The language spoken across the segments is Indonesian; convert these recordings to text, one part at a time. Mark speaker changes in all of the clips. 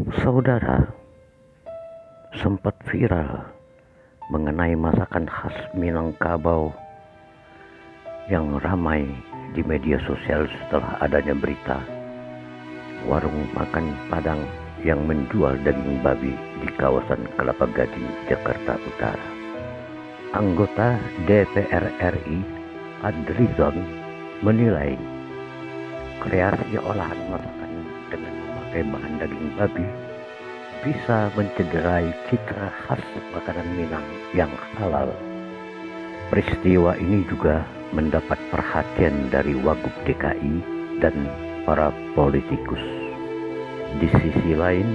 Speaker 1: Saudara, sempat viral mengenai masakan khas Minangkabau yang ramai di media sosial setelah adanya berita warung makan Padang yang menjual daging babi di kawasan Kelapa Gading, Jakarta Utara. Anggota DPR RI Adlizon menilai kreasi olahan masakan dengan memakai bahan daging babi bisa mencederai citra khas makanan Minang yang halal. Peristiwa ini juga mendapat perhatian dari Wagub DKI dan para politikus. Di sisi lain,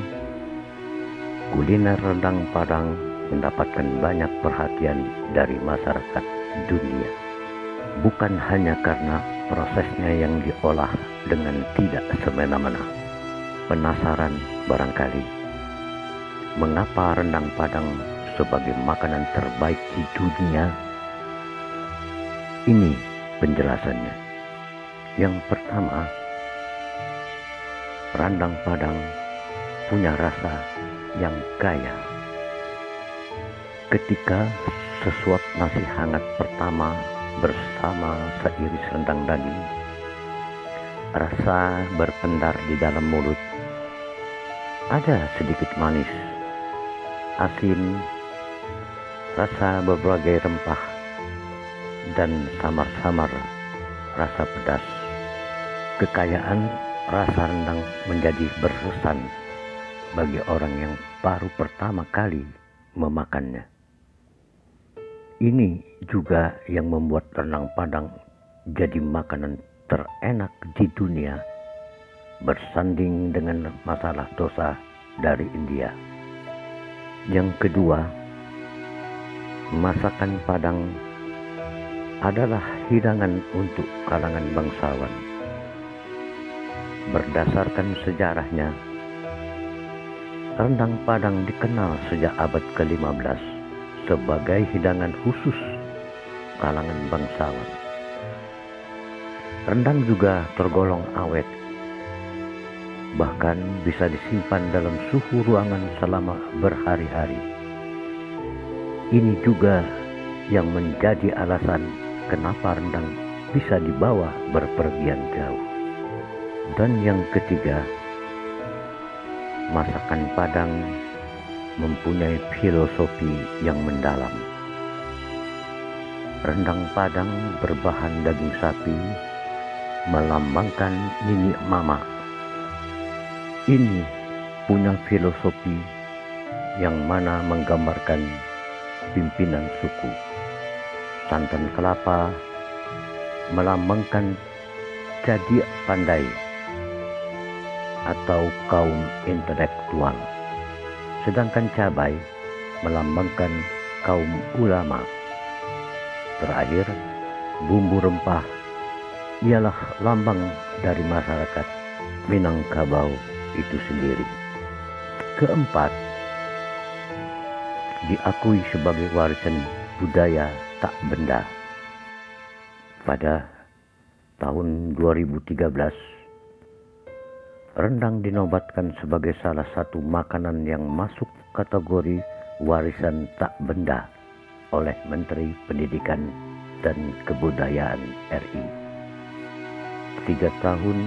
Speaker 1: kuliner rendang Padang mendapatkan banyak perhatian dari masyarakat dunia. Bukan hanya karena prosesnya yang diolah dengan tidak semena-mena. Penasaran barangkali mengapa rendang Padang sebagai makanan terbaik di dunia? Ini penjelasannya. Yang pertama, rendang Padang punya rasa yang kaya. Ketika sesuap nasi hangat pertama bersama seiris rendang daging, rasa berpendar di dalam mulut. Ada sedikit manis, asin, rasa berbagai rempah, dan samar-samar rasa pedas. Kekayaan rasa rendang menjadi berkesan bagi orang yang baru pertama kali memakannya. Ini juga yang membuat rendang Padang jadi makanan terenak di dunia, bersanding dengan masalah dosa dari India. Yang kedua, masakan Padang adalah hidangan untuk kalangan bangsawan. Berdasarkan sejarahnya, rendang Padang dikenal sejak abad ke-15 sebagai hidangan khusus kalangan bangsawan. Rendang juga tergolong awet, bahkan bisa disimpan dalam suhu ruangan selama berhari-hari. Ini juga yang menjadi alasan kenapa rendang bisa dibawa berpergian jauh. Dan yang ketiga, masakan Padang mempunyai filosofi yang mendalam. Rendang Padang berbahan daging sapi melambangkan Nini Mama. Ini punya filosofi yang mana menggambarkan pimpinan suku. Santan kelapa melambangkan jadi pandai atau kaum intelektual. Sedangkan cabai melambangkan kaum ulama. Terakhir, bumbu rempah ialah lambang dari masyarakat Minangkabau itu sendiri. Keempat, diakui sebagai warisan budaya tak benda. Pada tahun 2013, rendang dinobatkan sebagai salah satu makanan yang masuk kategori warisan tak benda oleh Menteri Pendidikan dan Kebudayaan RI. 3 tahun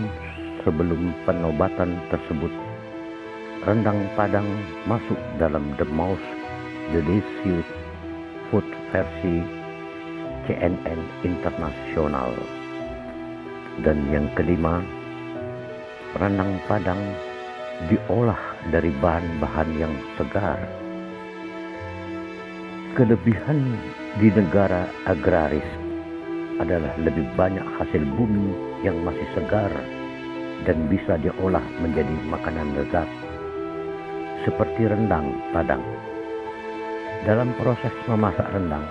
Speaker 1: sebelum penobatan tersebut, rendang Padang masuk dalam The Most Delicious Food versi CNN Internasional. Dan yang kelima, rendang Padang diolah dari bahan-bahan yang segar. Kelebihan di negara agraris adalah lebih banyak hasil bumi yang masih segar dan bisa diolah menjadi makanan lezat seperti rendang Padang. Dalam proses memasak rendang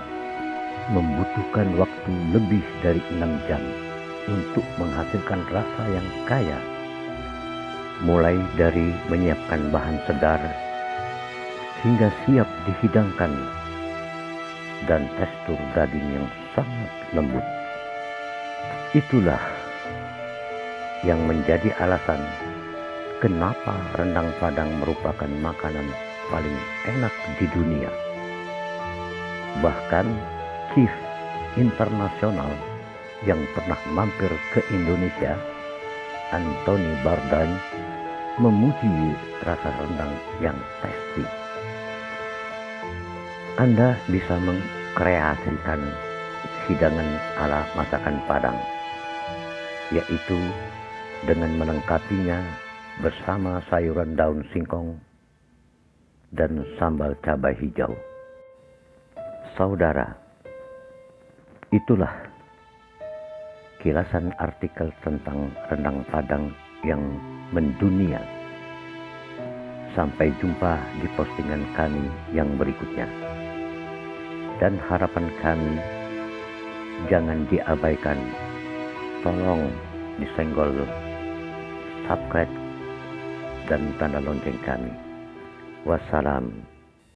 Speaker 1: membutuhkan waktu lebih dari 6 jam untuk menghasilkan rasa yang kaya, mulai dari menyiapkan bahan segar hingga siap dihidangkan, dan tekstur daging yang sangat lembut. Itulah yang menjadi alasan kenapa rendang Padang merupakan makanan paling enak di dunia. Bahkan chief internasional yang pernah mampir ke Indonesia, Anthony Bourdain, memuji rasa rendang yang tasty. Anda bisa mengkreasikan hidangan ala masakan Padang, yaitu dengan melengkapinya bersama sayuran daun singkong dan sambal cabai hijau. Saudara, itulah kilasan artikel tentang rendang Padang yang mendunia. Sampai jumpa di postingan kami yang berikutnya. Dan harapan kami, jangan diabaikan. Tolong disenggol subscribe dan tanda lonceng kami. Wassalam.